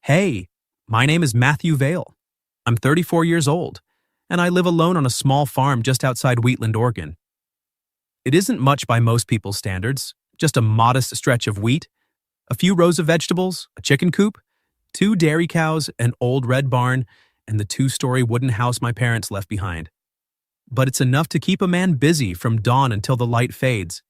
Hey, my name is Matthew Vale. I'm 34 years old, and I live alone on a small farm just outside Wheatland, Oregon. It isn't much by most people's standards, just a modest stretch of wheat, a few rows of vegetables, a chicken coop, two dairy cows, an old red barn, and the two-story wooden house my parents left behind. But it's enough to keep a man busy from dawn until the light fades.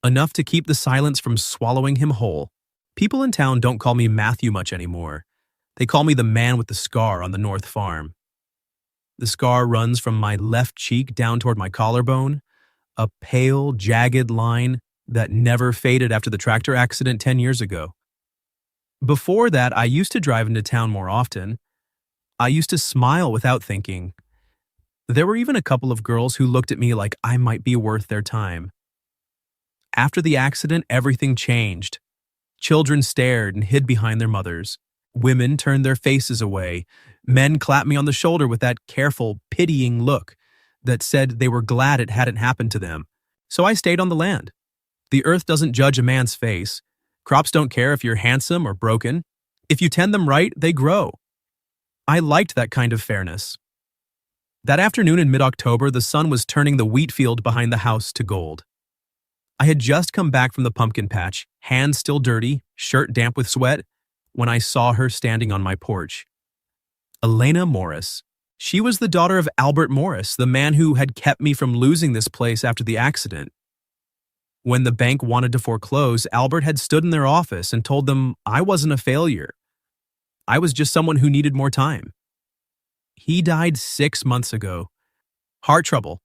Enough to keep the silence from swallowing him whole. People in town don't call me Matthew much anymore. They call me the man with the scar on the North Farm. The scar runs from my left cheek down toward my collarbone, a pale, jagged line that never faded after the tractor accident 10 years ago. Before that, I used to drive into town more often. I used to smile without thinking. There were even a couple of girls who looked at me like I might be worth their time. After the accident, everything changed. Children stared and hid behind their mothers. Women turned their faces away. Men clapped me on the shoulder with that careful, pitying look that said they were glad it hadn't happened to them. So I stayed on the land. The earth doesn't judge a man's face. Crops don't care if you're handsome or broken. If you tend them right, they grow. I liked that kind of fairness. That afternoon in mid-October, the sun was turning the wheat field behind the house to gold. I had just come back from the pumpkin patch, hands still dirty, shirt damp with sweat, when I saw her standing on my porch. Elena Morris. She was the daughter of Albert Morris, the man who had kept me from losing this place after the accident. When the bank wanted to foreclose, Albert had stood in their office and told them I wasn't a failure. I was just someone who needed more time. He died 6 months ago. Heart trouble.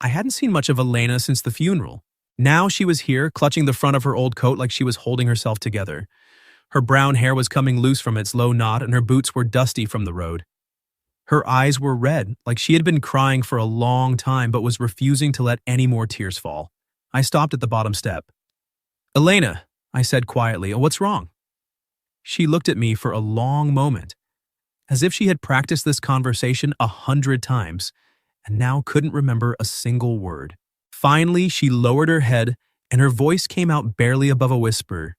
I hadn't seen much of Elena since the funeral. Now she was here, clutching the front of her old coat like she was holding herself together. Her brown hair was coming loose from its low knot, and her boots were dusty from the road. Her eyes were red, like she had been crying for a long time but was refusing to let any more tears fall. I stopped at the bottom step. "Elena," I said quietly, "what's wrong?" She looked at me for a long moment, as if she had practiced this conversation 100 times, and now couldn't remember a single word. Finally, she lowered her head, and her voice came out barely above a whisper.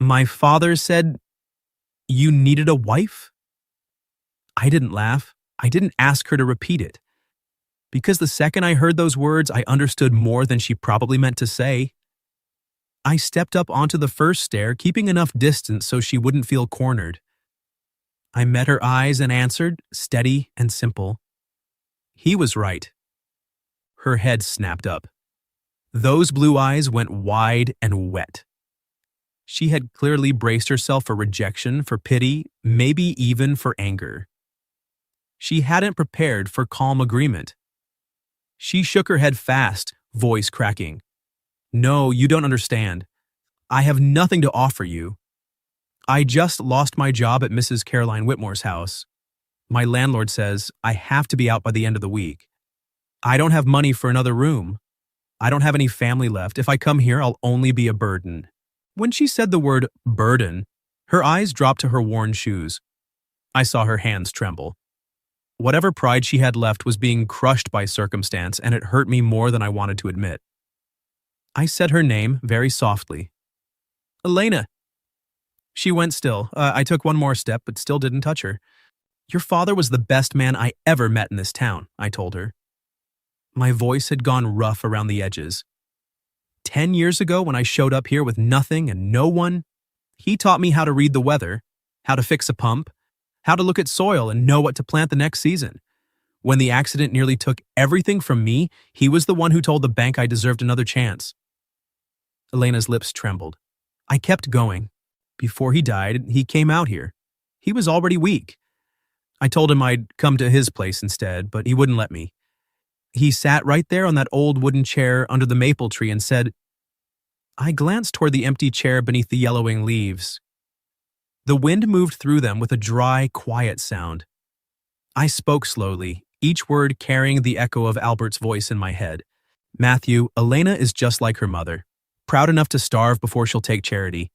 "My father said you needed a wife?" I didn't laugh. I didn't ask her to repeat it. Because the second I heard those words, I understood more than she probably meant to say. I stepped up onto the first stair, keeping enough distance so she wouldn't feel cornered. I met her eyes and answered, steady and simple. He was right. Her head snapped up. Those blue eyes went wide and wet. She had clearly braced herself for rejection, for pity, maybe even for anger. She hadn't prepared for calm agreement. She shook her head fast, voice cracking. "No, you don't understand. I have nothing to offer you. I just lost my job at Mrs. Caroline Whitmore's house. My landlord says I have to be out by the end of the week. I don't have money for another room. I don't have any family left. If I come here, I'll only be a burden." When she said the word burden, her eyes dropped to her worn shoes. I saw her hands tremble. Whatever pride she had left was being crushed by circumstance, and it hurt me more than I wanted to admit. I said her name very softly. "Elena." She went still. I took one more step, but still didn't touch her. "Your father was the best man I ever met in this town," I told her. My voice had gone rough around the edges. 10 years ago, when I showed up here with nothing and no one, he taught me how to read the weather, how to fix a pump, how to look at soil and know what to plant the next season. When the accident nearly took everything from me, he was the one who told the bank I deserved another chance. Elena's lips trembled. I kept going. Before he died, he came out here. He was already weak. I told him I'd come to his place instead, but he wouldn't let me. He sat right there on that old wooden chair under the maple tree and said, I glanced toward the empty chair beneath the yellowing leaves. The wind moved through them with a dry, quiet sound. I spoke slowly, each word carrying the echo of Albert's voice in my head. "Matthew, Elena is just like her mother, proud enough to starve before she'll take charity.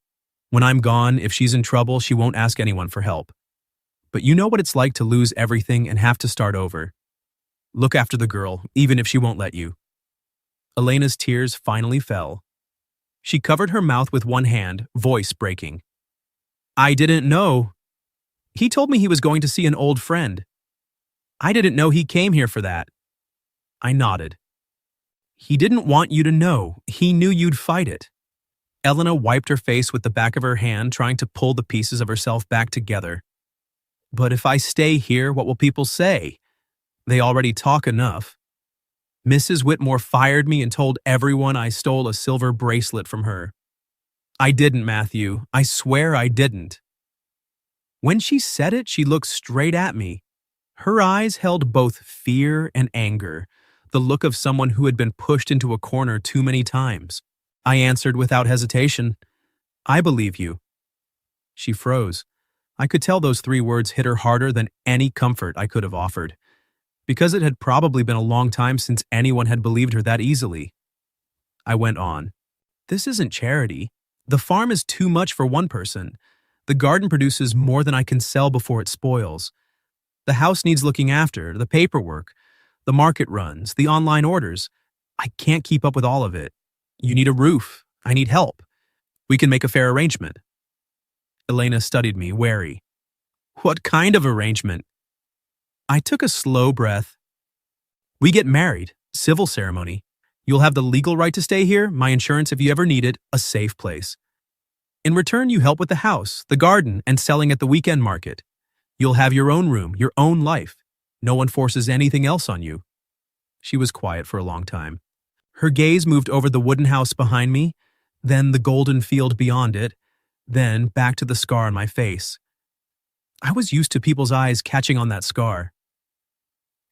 When I'm gone, if she's in trouble, she won't ask anyone for help. But you know what it's like to lose everything and have to start over. Look after the girl, even if she won't let you." Elena's tears finally fell. She covered her mouth with one hand, voice breaking. I didn't know. He told me he was going to see an old friend. I didn't know he came here for that. I nodded. He didn't want you to know. He knew you'd fight it. Elena wiped her face with the back of her hand, trying to pull the pieces of herself back together. But if I stay here, what will people say? They already talk enough. Mrs. Whitmore fired me and told everyone I stole a silver bracelet from her. I didn't, Matthew. I swear I didn't. When she said it, she looked straight at me. Her eyes held both fear and anger, the look of someone who had been pushed into a corner too many times. I answered without hesitation, I believe you. She froze. I could tell those 3 words hit her harder than any comfort I could have offered, because it had probably been a long time since anyone had believed her that easily. I went on. This isn't charity. The farm is too much for one person. The garden produces more than I can sell before it spoils. The house needs looking after, the paperwork, the market runs, the online orders. I can't keep up with all of it. You need a roof. I need help. We can make a fair arrangement. Elena studied me, wary. What kind of arrangement? I took a slow breath. We get married, civil ceremony. You'll have the legal right to stay here, my insurance if you ever need it, a safe place. In return, you help with the house, the garden, and selling at the weekend market. You'll have your own room, your own life. No one forces anything else on you. She was quiet for a long time. Her gaze moved over the wooden house behind me, then the golden field beyond it, then back to the scar on my face. I was used to people's eyes catching on that scar.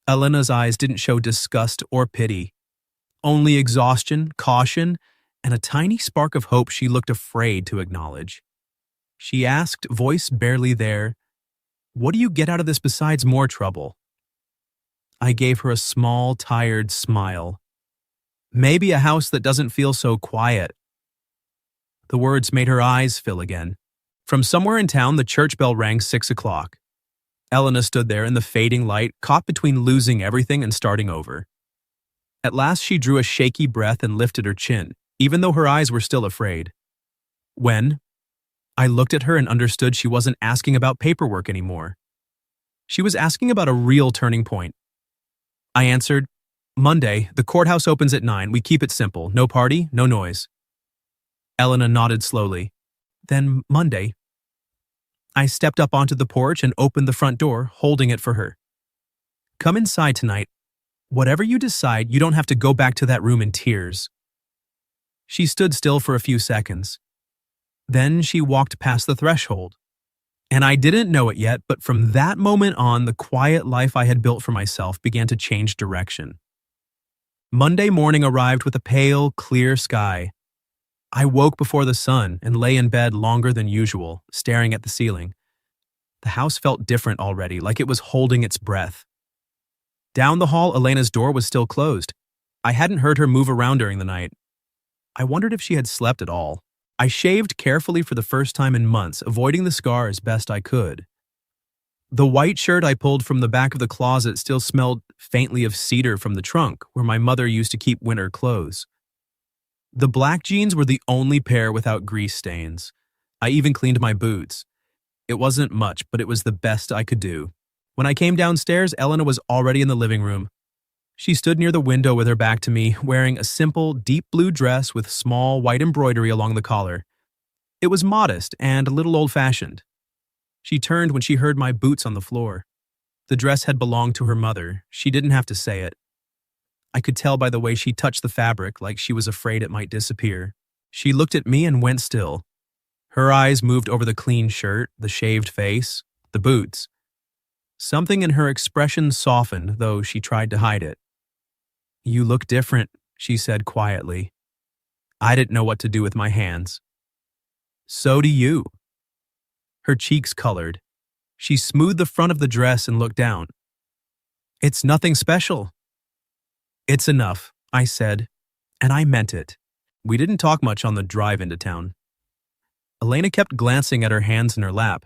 Elena's eyes didn't show disgust or pity. Only exhaustion, caution, and a tiny spark of hope she looked afraid to acknowledge. She asked, voice barely there, What do you get out of this besides more trouble? I gave her a small, tired smile. Maybe a house that doesn't feel so quiet. The words made her eyes fill again. From somewhere in town, the church bell rang 6 o'clock. Elena stood there in the fading light, caught between losing everything and starting over. At last she drew a shaky breath and lifted her chin, even though her eyes were still afraid. When? I looked at her and understood she wasn't asking about paperwork anymore. She was asking about a real turning point. I answered, Monday, the courthouse opens at 9. We keep it simple. No party, no noise. Elena nodded slowly. Then Monday. I stepped up onto the porch and opened the front door, holding it for her. Come inside tonight. Whatever you decide, you don't have to go back to that room in tears. She stood still for a few seconds. Then she walked past the threshold. And I didn't know it yet, but from that moment on, the quiet life I had built for myself began to change direction. Monday morning arrived with a pale, clear sky. I woke before the sun and lay in bed longer than usual, staring at the ceiling. The house felt different already, like it was holding its breath. Down the hall, Elena's door was still closed. I hadn't heard her move around during the night. I wondered if she had slept at all. I shaved carefully for the first time in months, avoiding the scar as best I could. The white shirt I pulled from the back of the closet still smelled faintly of cedar from the trunk, where my mother used to keep winter clothes. The black jeans were the only pair without grease stains. I even cleaned my boots. It wasn't much, but it was the best I could do. When I came downstairs, Elena was already in the living room. She stood near the window with her back to me, wearing a simple, deep blue dress with small white embroidery along the collar. It was modest and a little old-fashioned. She turned when she heard my boots on the floor. The dress had belonged to her mother. She didn't have to say it. I could tell by the way she touched the fabric, like she was afraid it might disappear. She looked at me and went still. Her eyes moved over the clean shirt, the shaved face, the boots. Something in her expression softened, though she tried to hide it. You look different, she said quietly. I didn't know what to do with my hands. So do you. Her cheeks colored. She smoothed the front of the dress and looked down. It's nothing special. It's enough, I said, and I meant it. We didn't talk much on the drive into town. Elena kept glancing at her hands in her lap.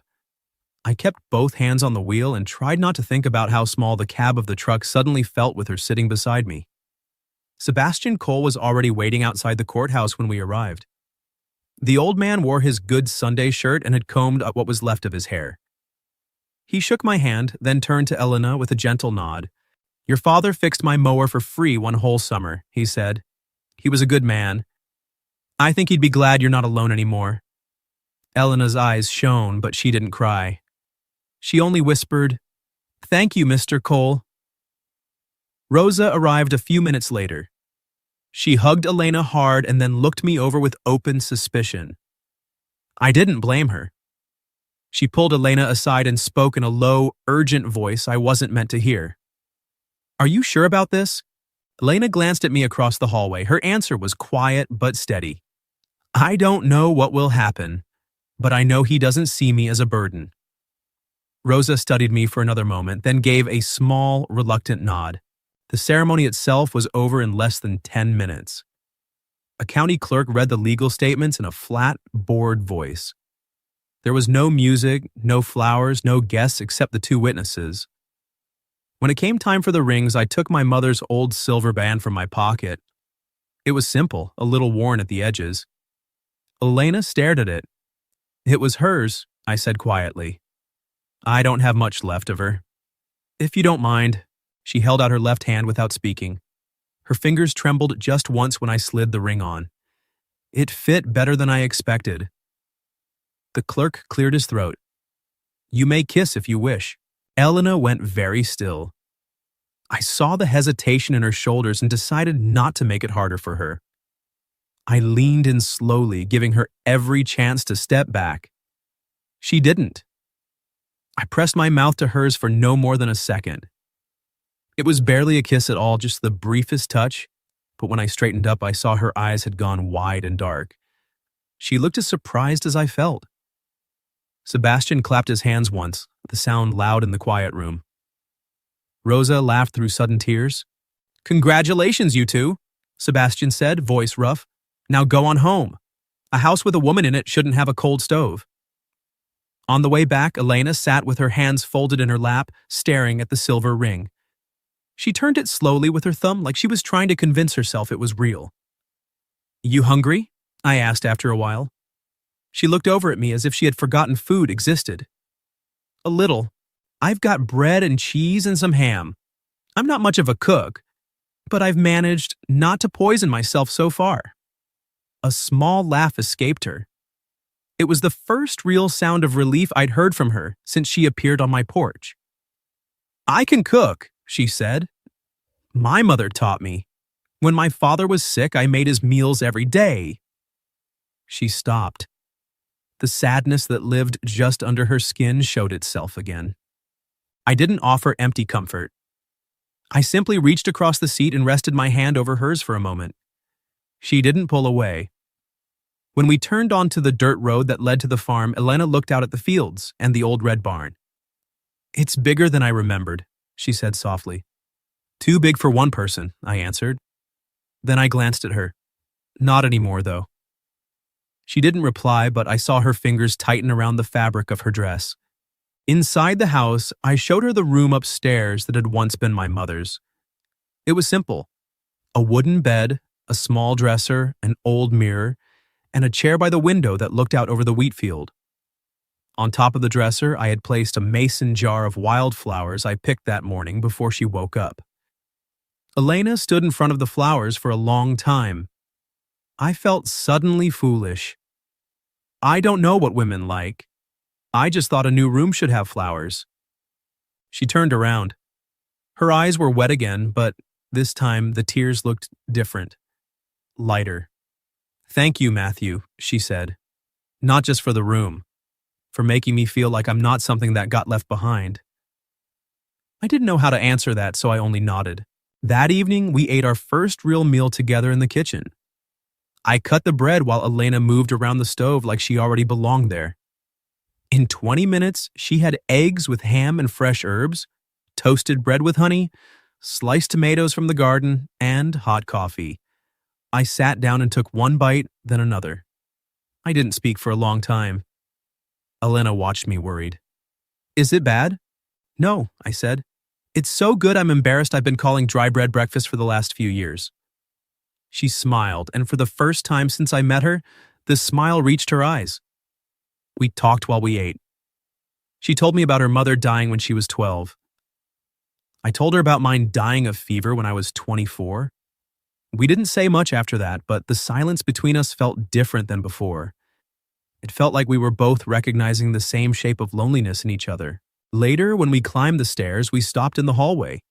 I kept both hands on the wheel and tried not to think about how small the cab of the truck suddenly felt with her sitting beside me. Sebastian Cole was already waiting outside the courthouse when we arrived. The old man wore his good Sunday shirt and had combed up what was left of his hair. He shook my hand, then turned to Elena with a gentle nod. "Your father fixed my mower for free one whole summer," he said. "He was a good man. I think he'd be glad you're not alone anymore." Elena's eyes shone, but she didn't cry. She only whispered, "Thank you, Mr. Cole." Rosa arrived a few minutes later. She hugged Elena hard and then looked me over with open suspicion. I didn't blame her. She pulled Elena aside and spoke in a low, urgent voice I wasn't meant to hear. "Are you sure about this?" Elena glanced at me across the hallway. Her answer was quiet but steady. "I don't know what will happen, but I know he doesn't see me as a burden." Rosa studied me for another moment, then gave a small, reluctant nod. The ceremony itself was over in less than 10 minutes. A county clerk read the legal statements in a flat, bored voice. There was no music, no flowers, no guests except the two witnesses. When it came time for the rings, I took my mother's old silver band from my pocket. It was simple, a little worn at the edges. Elena stared at it. "It was hers," I said quietly. "I don't have much left of her. If you don't mind." She held out her left hand without speaking. Her fingers trembled just once when I slid the ring on. It fit better than I expected. The clerk cleared his throat. "You may kiss if you wish." Elena went very still. I saw the hesitation in her shoulders and decided not to make it harder for her. I leaned in slowly, giving her every chance to step back. She didn't. I pressed my mouth to hers for no more than a second. It was barely a kiss at all, just the briefest touch, but when I straightened up, I saw her eyes had gone wide and dark. She looked as surprised as I felt. Sebastian clapped his hands once, the sound loud in the quiet room. Rosa laughed through sudden tears. "Congratulations, you two," Sebastian said, voice rough. "Now go on home. A house with a woman in it shouldn't have a cold stove." On the way back, Elena sat with her hands folded in her lap, staring at the silver ring. She turned it slowly with her thumb like she was trying to convince herself it was real. "You hungry?" I asked after a while. She looked over at me as if she had forgotten food existed. "A little. I've got bread and cheese and some ham. I'm not much of a cook, but I've managed not to poison myself so far." A small laugh escaped her. It was the first real sound of relief I'd heard from her since she appeared on my porch. "I can cook," she said. "My mother taught me. When my father was sick, I made his meals every day." She stopped. The sadness that lived just under her skin showed itself again. I didn't offer empty comfort. I simply reached across the seat and rested my hand over hers for a moment. She didn't pull away. When we turned onto the dirt road that led to the farm, Elena looked out at the fields and the old red barn. "It's bigger than I remembered," she said softly. "Too big for one person," I answered. Then I glanced at her. "Not anymore, though." She didn't reply, but I saw her fingers tighten around the fabric of her dress. Inside the house, I showed her the room upstairs that had once been my mother's. It was simple. A wooden bed, a small dresser, an old mirror, and a chair by the window that looked out over the wheat field. On top of the dresser, I had placed a mason jar of wildflowers I picked that morning before she woke up. Elena stood in front of the flowers for a long time. I felt suddenly foolish. I don't know what women like. I just thought a new room should have flowers. She turned around. Her eyes were wet again, but this time the tears looked different, lighter. "Thank you, Matthew," she said. "Not just for the room, for making me feel like I'm not something that got left behind." I didn't know how to answer that, so I only nodded. That evening, we ate our first real meal together in the kitchen. I cut the bread while Elena moved around the stove like she already belonged there. In 20 minutes, she had eggs with ham and fresh herbs, toasted bread with honey, sliced tomatoes from the garden, and hot coffee. I sat down and took one bite, then another. I didn't speak for a long time. Elena watched me worried. "Is it bad?" "No," I said. "It's so good I'm embarrassed I've been calling dry bread breakfast for the last few years." She smiled, and for the first time since I met her, The smile reached her eyes. We talked while we ate. She told me about her mother dying when she was 12. I told her about mine dying of fever when I was 24. We didn't say much after that, but the silence between us felt different than before. It felt like we were both recognizing the same shape of loneliness in each other. Later, when we climbed the stairs, we stopped in the hallway.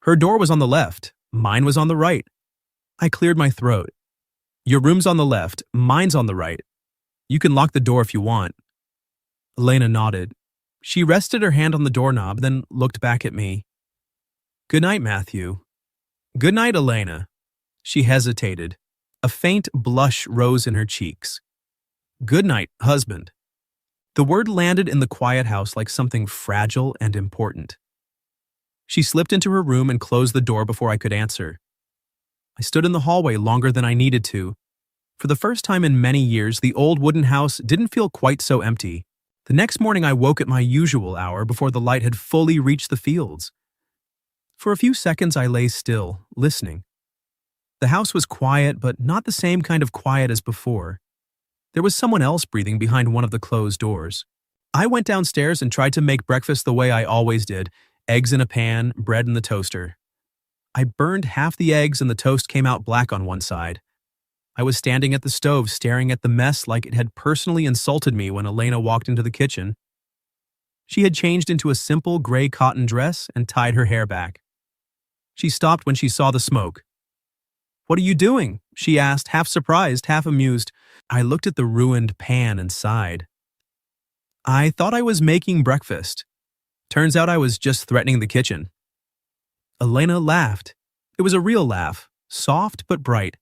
Her door was on the left, mine was on the right. I cleared my throat. Your room's on the left, mine's on the right. You can lock the door if you want. Elena nodded. She rested her hand on the doorknob, then looked back at me. Good night, Matthew. Good night, Elena. She hesitated. A faint blush rose in her cheeks. Good night, husband. The word landed in the quiet house like something fragile and important. She slipped into her room and closed the door before I could answer. I stood in the hallway longer than I needed to. For the first time in many years, the old wooden house didn't feel quite so empty. The next morning I woke at my usual hour before the light had fully reached the fields. For a few seconds I lay still, listening. The house was quiet, but not the same kind of quiet as before. There was someone else breathing behind one of the closed doors. I went downstairs and tried to make breakfast the way I always did, eggs in a pan, bread in the toaster. I burned half the eggs and the toast came out black on one side. I was standing at the stove staring at the mess like it had personally insulted me when Elena walked into the kitchen. She had changed into a simple gray cotton dress and tied her hair back. She stopped when she saw the smoke. What are you doing? She asked, half surprised, half amused. I looked at the ruined pan and sighed. I thought I was making breakfast. Turns out I was just threatening the kitchen. Elena laughed. It was a real laugh, soft but bright,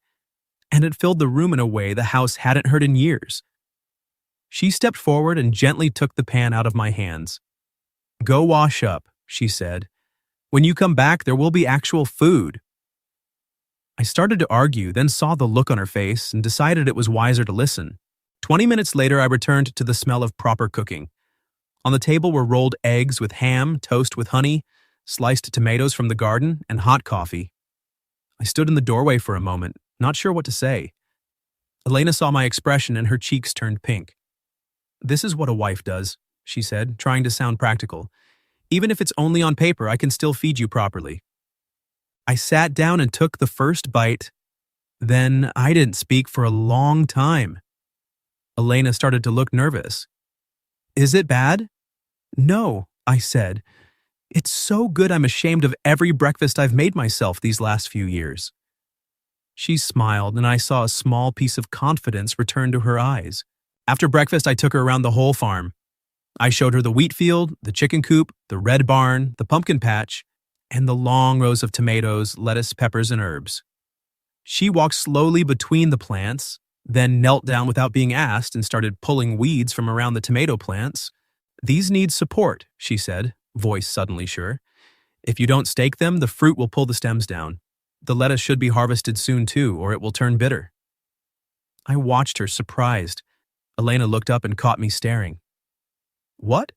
and it filled the room in a way the house hadn't heard in years. She stepped forward and gently took the pan out of my hands. Go wash up, she said. When you come back, there will be actual food. I started to argue, then saw the look on her face and decided it was wiser to listen. 20 minutes later, I returned to the smell of proper cooking. On the table were rolled eggs with ham, toast with honey, sliced tomatoes from the garden, and hot coffee. I stood in the doorway for a moment, not sure what to say. Elena saw my expression and her cheeks turned pink. This is what a wife does, she said, trying to sound practical. Even if it's only on paper, I can still feed you properly. I sat down and took the first bite. Then I didn't speak for a long time. Elena started to look nervous. Is it bad? No, I said. It's so good I'm ashamed of every breakfast I've made myself these last few years. She smiled and I saw a small piece of confidence return to her eyes. After breakfast, I took her around the whole farm. I showed her the wheat field, the chicken coop, the red barn, the pumpkin patch, and the long rows of tomatoes, lettuce, peppers, and herbs. She walked slowly between the plants, then knelt down without being asked and started pulling weeds from around the tomato plants. These need support, she said, voice suddenly sure. If you don't stake them, the fruit will pull the stems down. The lettuce should be harvested soon too, or it will turn bitter. I watched her, surprised. Elena looked up and caught me staring. What?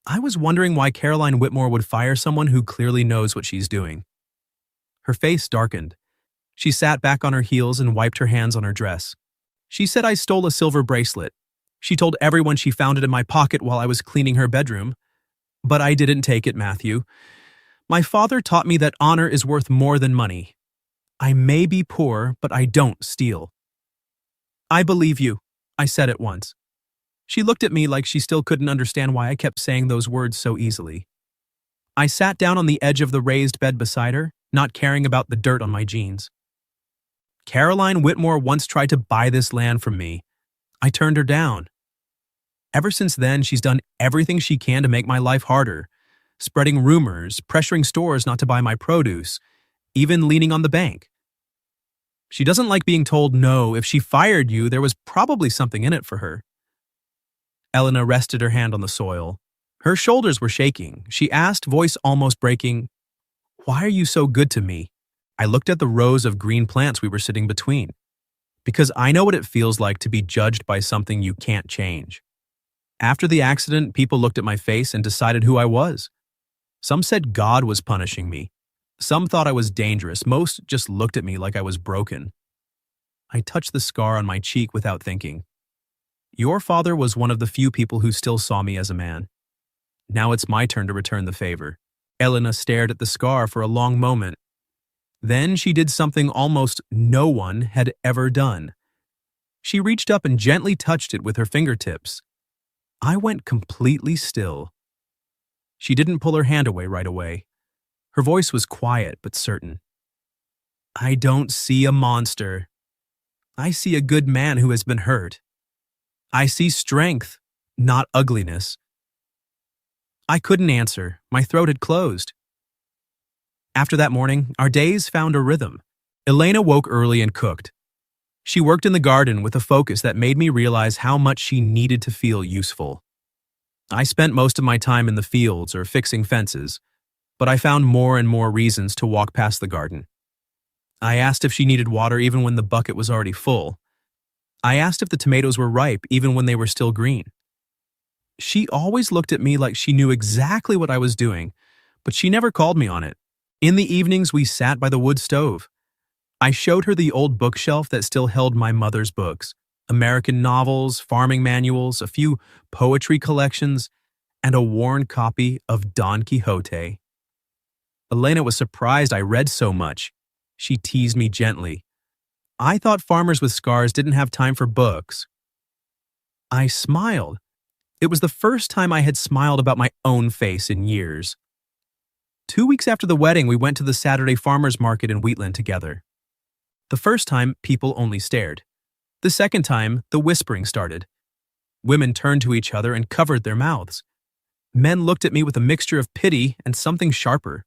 I was wondering why Caroline Whitmore would fire someone who clearly knows what she's doing. Her face darkened. She sat back on her heels and wiped her hands on her dress. She said I stole a silver bracelet. She told everyone she found it in my pocket while I was cleaning her bedroom. But I didn't take it, Matthew. My father taught me that honor is worth more than money. I may be poor, but I don't steal. I believe you, I said at once. She looked at me like she still couldn't understand why I kept saying those words so easily. I sat down on the edge of the raised bed beside her, not caring about the dirt on my jeans. Caroline Whitmore once tried to buy this land from me. I turned her down. Ever since then, she's done everything she can to make my life harder, spreading rumors, pressuring stores not to buy my produce, even leaning on the bank. She doesn't like being told no. If she fired you, there was probably something in it for her. Elena rested her hand on the soil. Her shoulders were shaking. She asked, voice almost breaking, "Why are you so good to me?" I looked at the rows of green plants we were sitting between. Because I know what it feels like to be judged by something you can't change. After the accident, people looked at my face and decided who I was. Some said God was punishing me. Some thought I was dangerous. Most just looked at me like I was broken. I touched the scar on my cheek without thinking. Your father was one of the few people who still saw me as a man. Now it's my turn to return the favor. Elena stared at the scar for a long moment. Then she did something almost no one had ever done. She reached up and gently touched it with her fingertips. I went completely still. She didn't pull her hand away right away. Her voice was quiet but certain. I don't see a monster. I see a good man who has been hurt. I see strength, not ugliness. I couldn't answer. My throat had closed. After that morning, our days found a rhythm. Elena woke early and cooked. She worked in the garden with a focus that made me realize how much she needed to feel useful. I spent most of my time in the fields or fixing fences, but I found more and more reasons to walk past the garden. I asked if she needed water even when the bucket was already full. I asked if the tomatoes were ripe even when they were still green. She always looked at me like she knew exactly what I was doing, but she never called me on it. In the evenings, we sat by the wood stove. I showed her the old bookshelf that still held my mother's books, American novels, farming manuals, a few poetry collections, and a worn copy of Don Quixote. Elena was surprised I read so much. She teased me gently. I thought farmers with scars didn't have time for books. I smiled. It was the first time I had smiled about my own face in years. 2 weeks after the wedding, we went to the Saturday farmers market in Wheatland together. The first time, people only stared. The second time, the whispering started. Women turned to each other and covered their mouths. Men looked at me with a mixture of pity and something sharper.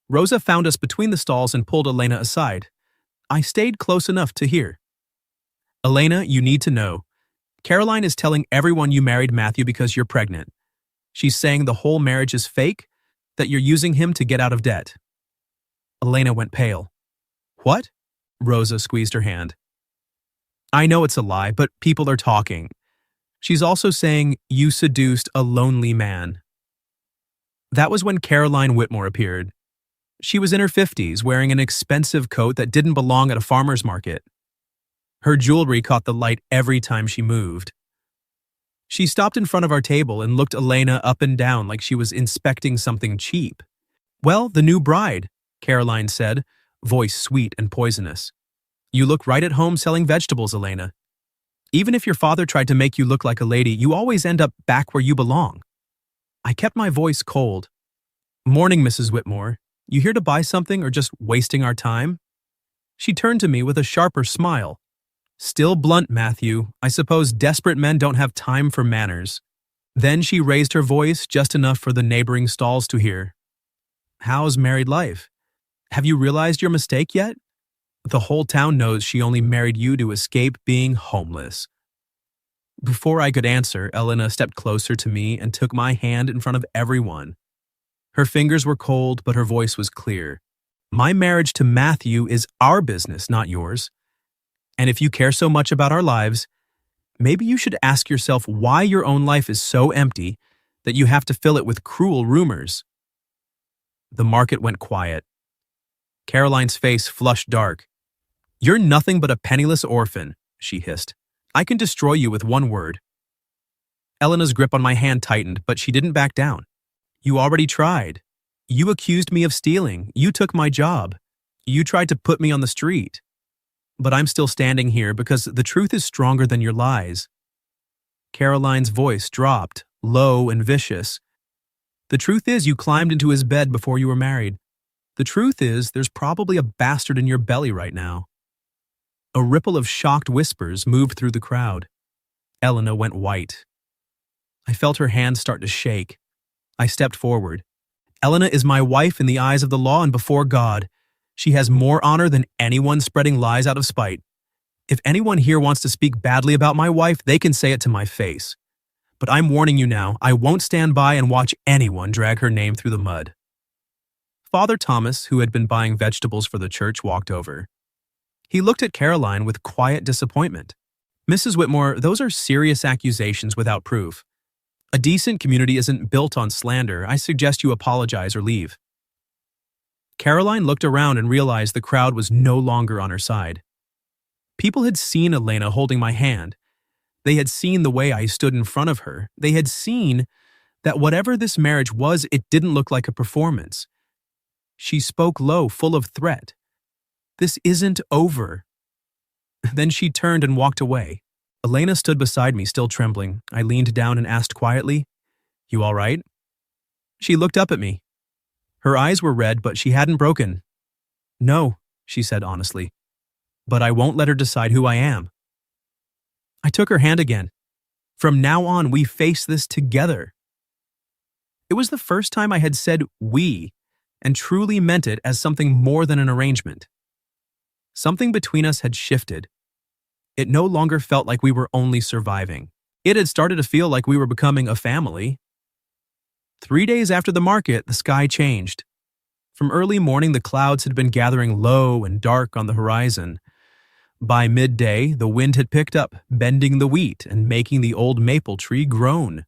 Rosa found us between the stalls and pulled Elena aside. I stayed close enough to hear. Elena, you need to know. Caroline is telling everyone you married Matthew because you're pregnant. She's saying the whole marriage is fake, that you're using him to get out of debt. Elena went pale. What? Rosa squeezed her hand. I know it's a lie, but people are talking. She's also saying you seduced a lonely man. That was when Caroline Whitmore appeared. She was in her 50s, wearing an expensive coat that didn't belong at a farmer's market. Her jewelry caught the light every time she moved. She stopped in front of our table and looked Elena up and down like she was inspecting something cheap. Well, the new bride, Caroline said, voice sweet and poisonous. You look right at home selling vegetables, Elena. Even if your father tried to make you look like a lady, you always end up back where you belong. I kept my voice cold. Morning, Mrs. Whitmore. You here to buy something or just wasting our time? She turned to me with a sharper smile. Still blunt, Matthew. I suppose desperate men don't have time for manners. Then she raised her voice just enough for the neighboring stalls to hear. How's married life? Have you realized your mistake yet? The whole town knows she only married you to escape being homeless. Before I could answer, Elena stepped closer to me and took my hand in front of everyone. Her fingers were cold, but her voice was clear. My marriage to Matthew is our business, not yours. And if you care so much about our lives, maybe you should ask yourself why your own life is so empty that you have to fill it with cruel rumors. The market went quiet. Caroline's face flushed dark. You're nothing but a penniless orphan, she hissed. I can destroy you with one word. Elena's grip on my hand tightened, but she didn't back down. You already tried. You accused me of stealing. You took my job. You tried to put me on the street. But I'm still standing here because the truth is stronger than your lies. Caroline's voice dropped, low and vicious. The truth is you climbed into his bed before you were married. The truth is there's probably a bastard in your belly right now. A ripple of shocked whispers moved through the crowd. Elena went white. I felt her hands start to shake. I stepped forward. Elena is my wife in the eyes of the law and before God. She has more honor than anyone spreading lies out of spite. If anyone here wants to speak badly about my wife, they can say it to my face. But I'm warning you now, I won't stand by and watch anyone drag her name through the mud. Father Thomas, who had been buying vegetables for the church, walked over. He looked at Caroline with quiet disappointment. Mrs. Whitmore, those are serious accusations without proof. A decent community isn't built on slander. I suggest you apologize or leave. Caroline looked around and realized the crowd was no longer on her side. People had seen Elena holding my hand. They had seen the way I stood in front of her. They had seen that whatever this marriage was, it didn't look like a performance. She spoke low, full of threat. "This isn't over." Then she turned and walked away. Elena stood beside me, still trembling. I leaned down and asked quietly, "You all right?" She looked up at me. Her eyes were red, but she hadn't broken. "No," she said honestly, "but I won't let her decide who I am." I took her hand again. "From now on, we face this together." It was the first time I had said "we" and truly meant it as something more than an arrangement. Something between us had shifted. It no longer felt like we were only surviving. It had started to feel like we were becoming a family. 3 days after the market, the sky changed. From early morning, the clouds had been gathering low and dark on the horizon. By midday, the wind had picked up, bending the wheat and making the old maple tree groan.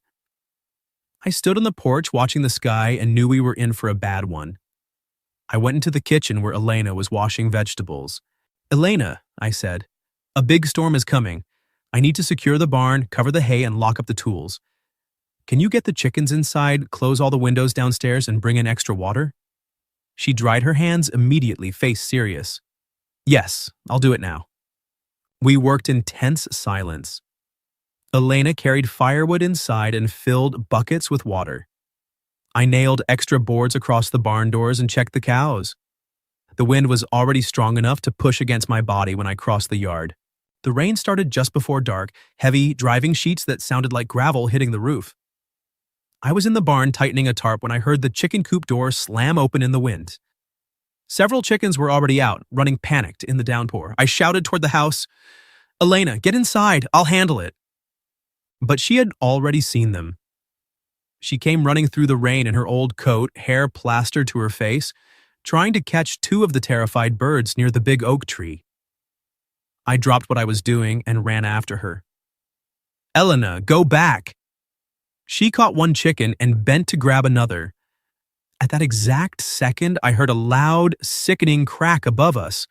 I stood on the porch watching the sky and knew we were in for a bad one. I went into the kitchen where Elena was washing vegetables. "Elena," I said, "a big storm is coming. I need to secure the barn, cover the hay, and lock up the tools. Can you get the chickens inside, close all the windows downstairs, and bring in extra water?" She dried her hands immediately, face serious. "Yes, I'll do it now." We worked in tense silence. Elena carried firewood inside and filled buckets with water. I nailed extra boards across the barn doors and checked the cows. The wind was already strong enough to push against my body when I crossed the yard. The rain started just before dark, heavy, driving sheets that sounded like gravel hitting the roof. I was in the barn tightening a tarp when I heard the chicken coop door slam open in the wind. Several chickens were already out, running panicked in the downpour. I shouted toward the house, "Elena, get inside, I'll handle it." But she had already seen them. She came running through the rain in her old coat, hair plastered to her face, trying to catch 2 of the terrified birds near the big oak tree. I dropped what I was doing and ran after her. "Elena, go back!" She caught one chicken and bent to grab another. At that exact second, I heard a loud, sickening crack above us.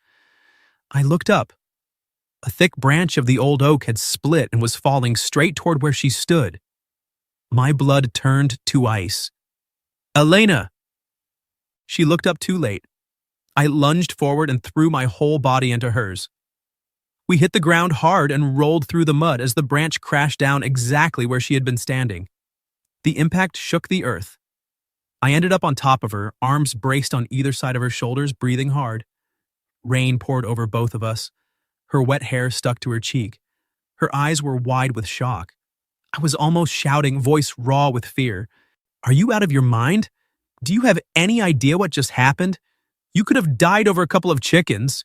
I looked up. A thick branch of the old oak had split and was falling straight toward where she stood. My blood turned to ice. "Elena!" She looked up too late. I lunged forward and threw my whole body into hers. We hit the ground hard and rolled through the mud as the branch crashed down exactly where she had been standing. The impact shook the earth. I ended up on top of her, arms braced on either side of her shoulders, breathing hard. Rain poured over both of us. Her wet hair stuck to her cheek. Her eyes were wide with shock. I was almost shouting, voice raw with fear. "Are you out of your mind? Do you have any idea what just happened? You could have died over a couple of chickens."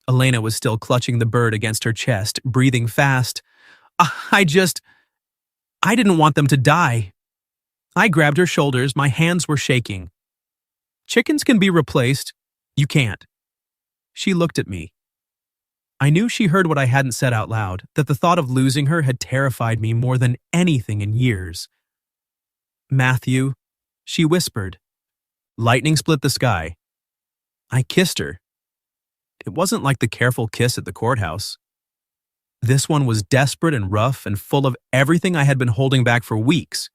Elena was still clutching the bird against her chest, breathing fast. I didn't want them to die." I grabbed her shoulders, my hands were shaking. "Chickens can be replaced. You can't." She looked at me. I knew she heard what I hadn't said out loud, that the thought of losing her had terrified me more than anything in years. "Matthew," she whispered. Lightning split the sky. I kissed her. It wasn't like the careful kiss at the courthouse. This one was desperate and rough and full of everything I had been holding back for weeks.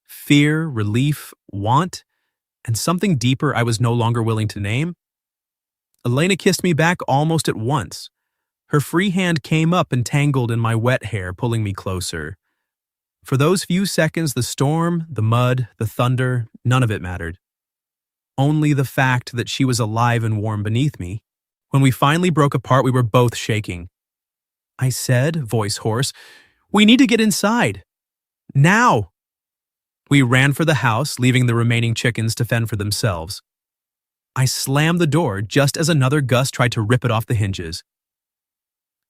Fear, relief, want, and something deeper I was no longer willing to name. Elena kissed me back almost at once. Her free hand came up and tangled in my wet hair, pulling me closer. For those few seconds, the storm, the mud, the thunder, none of it mattered. Only the fact that she was alive and warm beneath me. When we finally broke apart, we were both shaking. I said, voice hoarse, "We need to get inside. Now!" We ran for the house, leaving the remaining chickens to fend for themselves. I slammed the door just as another gust tried to rip it off the hinges.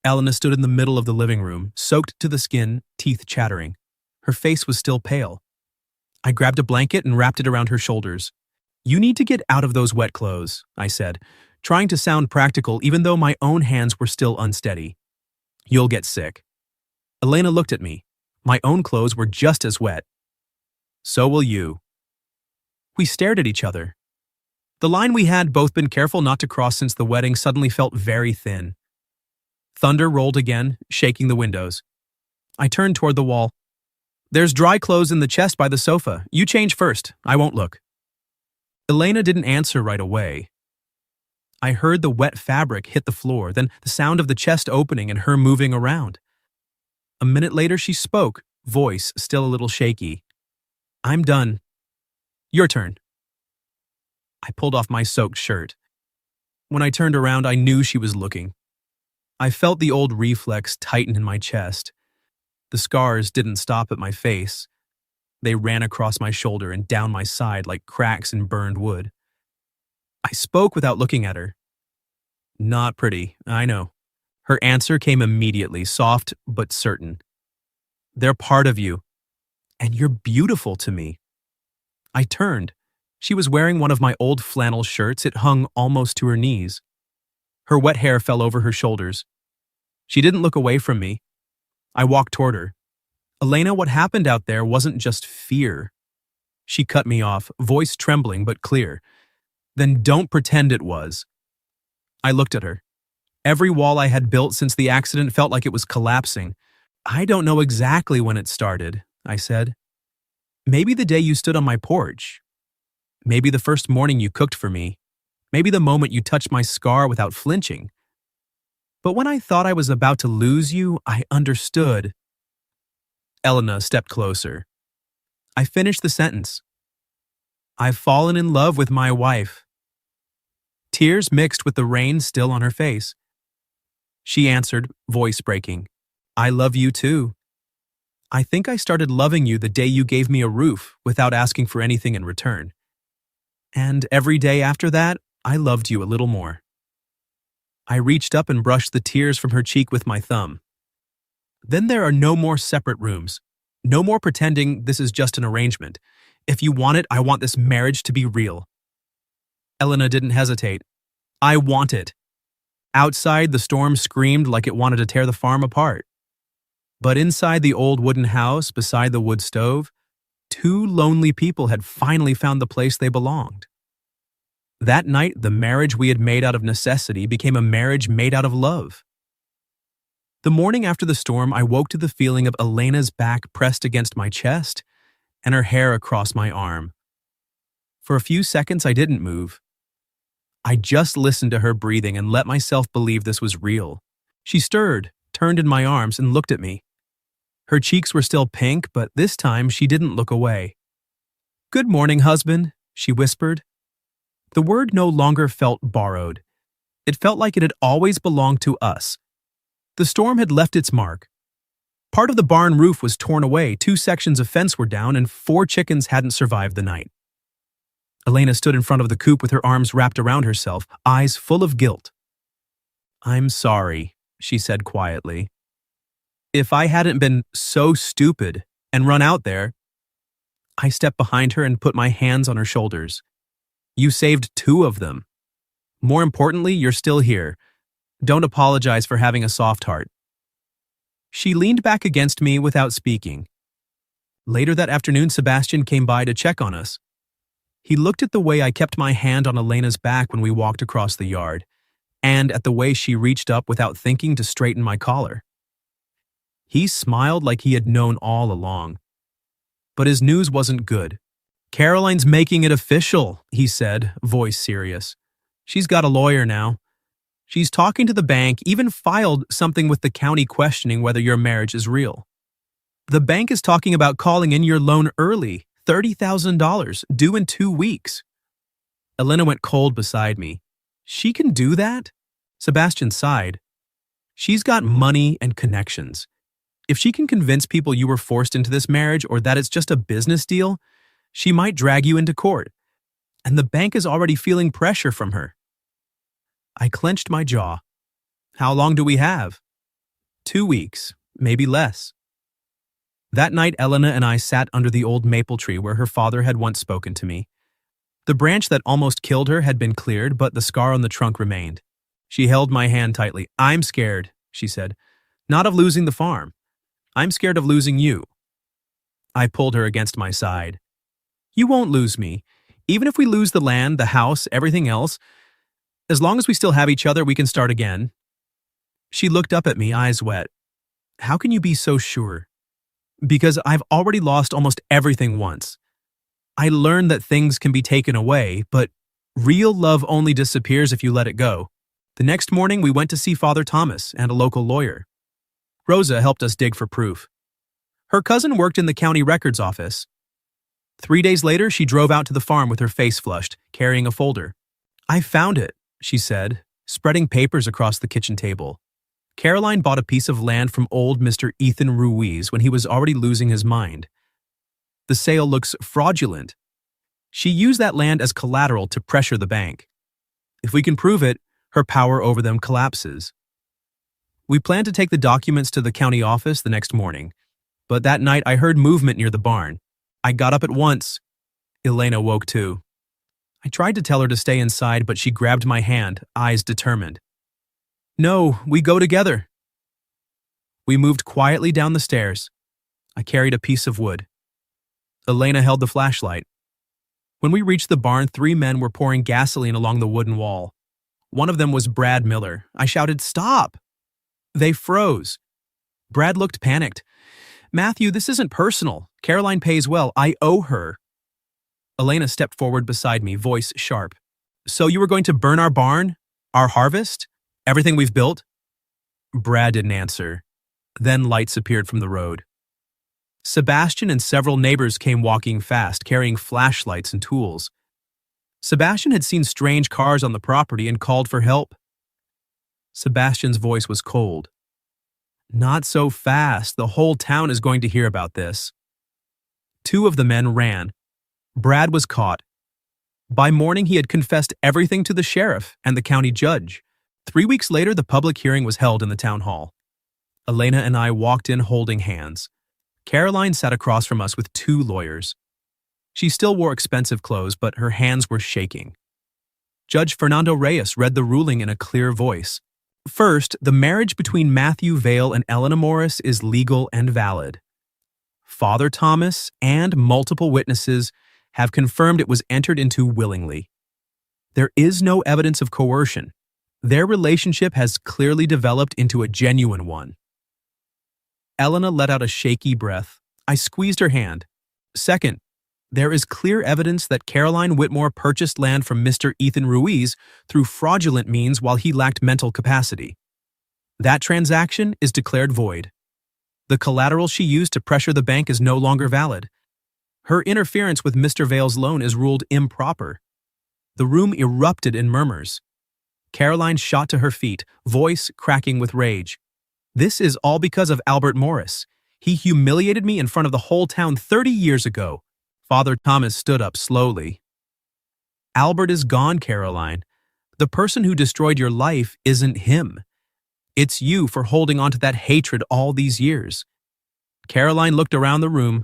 Elena stood in the middle of the living room, soaked to the skin, teeth chattering. Her face was still pale. I grabbed a blanket and wrapped it around her shoulders. "You need to get out of those wet clothes," I said, trying to sound practical even though my own hands were still unsteady. "You'll get sick." Elena looked at me. My own clothes were just as wet. "So will you." We stared at each other. The line we had both been careful not to cross since the wedding suddenly felt very thin. Thunder rolled again, shaking the windows. I turned toward the wall. "There's dry clothes in the chest by the sofa. You change first. I won't look." Elena didn't answer right away. I heard the wet fabric hit the floor, then the sound of the chest opening and her moving around. A minute later she spoke, voice still a little shaky. "I'm done. Your turn." I pulled off my soaked shirt. When I turned around, I knew she was looking. I felt the old reflex tighten in my chest. The scars didn't stop at my face. They ran across my shoulder and down my side like cracks in burned wood. I spoke without looking at her. "Not pretty, I know." Her answer came immediately, soft but certain. "They're part of you, and you're beautiful to me." I turned. She was wearing one of my old flannel shirts. It hung almost to her knees. Her wet hair fell over her shoulders. She didn't look away from me. I walked toward her. "Elena, what happened out there wasn't just fear." She cut me off, voice trembling but clear. "Then don't pretend it was." I looked at her. Every wall I had built since the accident felt like it was collapsing. "I don't know exactly when it started," I said. "Maybe the day you stood on my porch. Maybe the first morning you cooked for me. Maybe the moment you touched my scar without flinching. But when I thought I was about to lose you, I understood." Elena stepped closer. I finished the sentence. "I've fallen in love with my wife." Tears mixed with the rain still on her face. She answered, voice breaking, "I love you too. I think I started loving you the day you gave me a roof without asking for anything in return. And every day after that, I loved you a little more." I reached up and brushed the tears from her cheek with my thumb. "Then there are no more separate rooms. No more pretending this is just an arrangement. If you want it, I want this marriage to be real." Elena didn't hesitate. "I want it." Outside, the storm screamed like it wanted to tear the farm apart. But inside the old wooden house beside the wood stove, two lonely people had finally found the place they belonged. That night, the marriage we had made out of necessity became a marriage made out of love. The morning after the storm, I woke to the feeling of Elena's back pressed against my chest and her hair across my arm. For a few seconds, I didn't move. I just listened to her breathing and let myself believe this was real. She stirred, turned in my arms, and looked at me. Her cheeks were still pink, but this time she didn't look away. "Good morning, husband," she whispered. The word no longer felt borrowed. It felt like it had always belonged to us. The storm had left its mark. Part of the barn roof was torn away, 2 sections of fence were down, and 4 chickens hadn't survived the night. Elena stood in front of the coop with her arms wrapped around herself, eyes full of guilt. "I'm sorry," she said quietly. "If I hadn't been so stupid and run out there..." I stepped behind her and put my hands on her shoulders. "You saved 2 of them. More importantly, you're still here. Don't apologize for having a soft heart." She leaned back against me without speaking. Later that afternoon, Sebastian came by to check on us. He looked at the way I kept my hand on Elena's back when we walked across the yard, and at the way she reached up without thinking to straighten my collar. He smiled like he had known all along. But his news wasn't good. "Caroline's making it official," he said, voice serious. "She's got a lawyer now. She's talking to the bank, even filed something with the county questioning whether your marriage is real. The bank is talking about calling in your loan early, $30,000, due in 2 weeks. Elena went cold beside me. "She can do that?" Sebastian sighed. "She's got money and connections. If she can convince people you were forced into this marriage or that it's just a business deal, she might drag you into court. And the bank is already feeling pressure from her." I clenched my jaw. "How long do we have?" 2 weeks, maybe less." That night, Elena and I sat under the old maple tree where her father had once spoken to me. The branch that almost killed her had been cleared, but the scar on the trunk remained. She held my hand tightly. "I'm scared," she said. "Not of losing the farm. I'm scared of losing you." I pulled her against my side. "You won't lose me. Even if we lose the land, the house, everything else, as long as we still have each other, we can start again." She looked up at me, eyes wet. How can you be so sure? Because I've already lost almost everything once. I learned that things can be taken away, but real love only disappears if you let it go. The next morning, we went to see Father Thomas and a local lawyer. Rosa helped us dig for proof. Her cousin worked in the county records office. 3 days later, she drove out to the farm with her face flushed, carrying a folder. I found it, she said, spreading papers across the kitchen table. Caroline bought a piece of land from old Mr. Ethan Ruiz when he was already losing his mind. The sale looks fraudulent. She used that land as collateral to pressure the bank. If we can prove it, her power over them collapses. We planned to take the documents to the county office the next morning, but that night I heard movement near the barn. I got up at once. Elena woke too. I tried to tell her to stay inside, but she grabbed my hand, eyes determined. No, we go together. We moved quietly down the stairs. I carried a piece of wood. Elena held the flashlight. When we reached the barn, 3 men were pouring gasoline along the wooden wall. One of them was Brad Miller. I shouted, "Stop!" They froze. Brad looked panicked. "Matthew, this isn't personal. Caroline pays well. I owe her." Elena stepped forward beside me, voice sharp. "So you were going to burn our barn? Our harvest? Everything we've built?" Brad didn't answer. Then lights appeared from the road. Sebastian and several neighbors came walking fast, carrying flashlights and tools. Sebastian had seen strange cars on the property and called for help. Sebastian's voice was cold. "Not so fast. The whole town is going to hear about this." 2 of the men ran. Brad was caught. By morning, he had confessed everything to the sheriff and the county judge. 3 weeks later, the public hearing was held in the town hall. Elena and I walked in holding hands. Caroline sat across from us with 2 lawyers. She still wore expensive clothes, but her hands were shaking. Judge Fernando Reyes read the ruling in a clear voice. First, the marriage between Matthew Vale and Elena Morris is legal and valid. Father Thomas and multiple witnesses have confirmed it was entered into willingly. There is no evidence of coercion. Their relationship has clearly developed into a genuine one. Elena let out a shaky breath. I squeezed her hand. Second, there is clear evidence that Caroline Whitmore purchased land from Mr. Ethan Ruiz through fraudulent means while he lacked mental capacity. That transaction is declared void. The collateral she used to pressure the bank is no longer valid. Her interference with Mr. Vale's loan is ruled improper. The room erupted in murmurs. Caroline shot to her feet, voice cracking with rage. "This is all because of Albert Morris. He humiliated me in front of the whole town 30 years ago." Father Thomas stood up slowly. "Albert is gone, Caroline. The person who destroyed your life isn't him. It's you for holding on to that hatred all these years." Caroline looked around the room.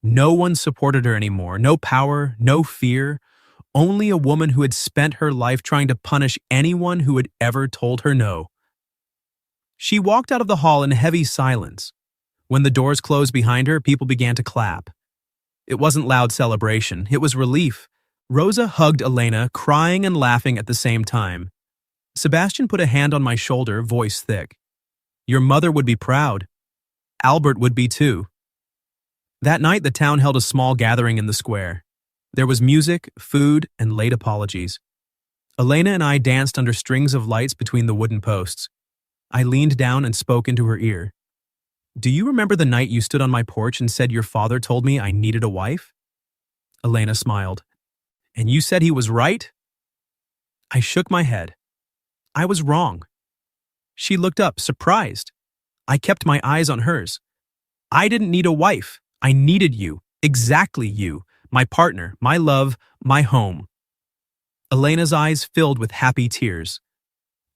No one supported her anymore. No power, no fear. Only a woman who had spent her life trying to punish anyone who had ever told her no. She walked out of the hall in heavy silence. When the doors closed behind her, people began to clap. It wasn't loud celebration, it was relief. Rosa hugged Elena, crying and laughing at the same time. Sebastian put a hand on my shoulder, voice thick. "Your mother would be proud. Albert would be too." That night, the town held a small gathering in the square. There was music, food, and late apologies. Elena and I danced under strings of lights between the wooden posts. I leaned down and spoke into her ear. "Do you remember the night you stood on my porch and said your father told me I needed a wife?" Elena smiled. "And you said he was right?" I shook my head. I was wrong. She looked up, surprised. I kept my eyes on hers. "I didn't need a wife. I needed you. Exactly you. My partner, my love, my home." Elena's eyes filled with happy tears.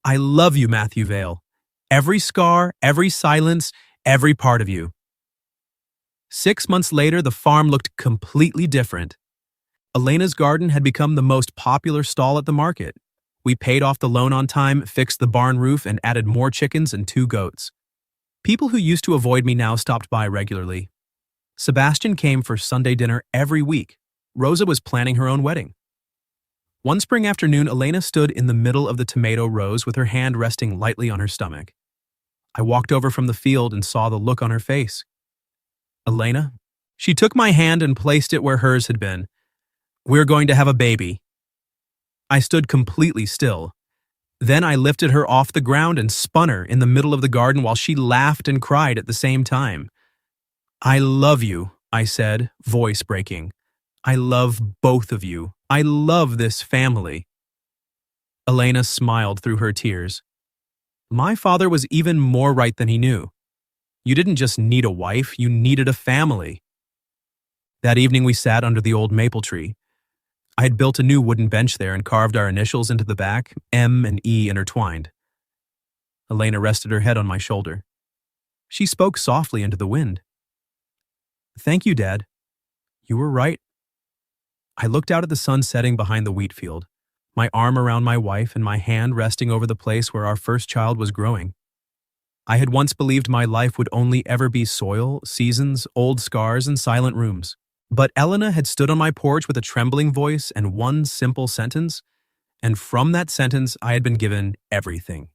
"I love you, Matthew Vale. Every scar, every silence, every part of you." 6 months later, the farm looked completely different. Elena's garden had become the most popular stall at the market. We paid off the loan on time, fixed the barn roof, and added more chickens and 2 goats. People who used to avoid me now stopped by regularly. Sebastian came for Sunday dinner every week. Rosa was planning her own wedding. One spring afternoon, Elena stood in the middle of the tomato rows with her hand resting lightly on her stomach. I walked over from the field and saw the look on her face. Elena? She took my hand and placed it where hers had been. We're going to have a baby. I stood completely still. Then I lifted her off the ground and spun her in the middle of the garden while she laughed and cried at the same time. I love you, I said, voice breaking. I love both of you. I love this family. Elena smiled through her tears. My father was even more right than he knew. You didn't just need a wife, you needed a family. That evening we sat under the old maple tree. I had built a new wooden bench there and carved our initials into the back, M and E intertwined. Elena rested her head on my shoulder. She spoke softly into the wind. Thank you, Dad. You were right. I looked out at the sun setting behind the wheat field, my arm around my wife and my hand resting over the place where our first child was growing. I had once believed my life would only ever be soil, seasons, old scars, and silent rooms. But Elena had stood on my porch with a trembling voice and one simple sentence, and from that sentence I had been given everything.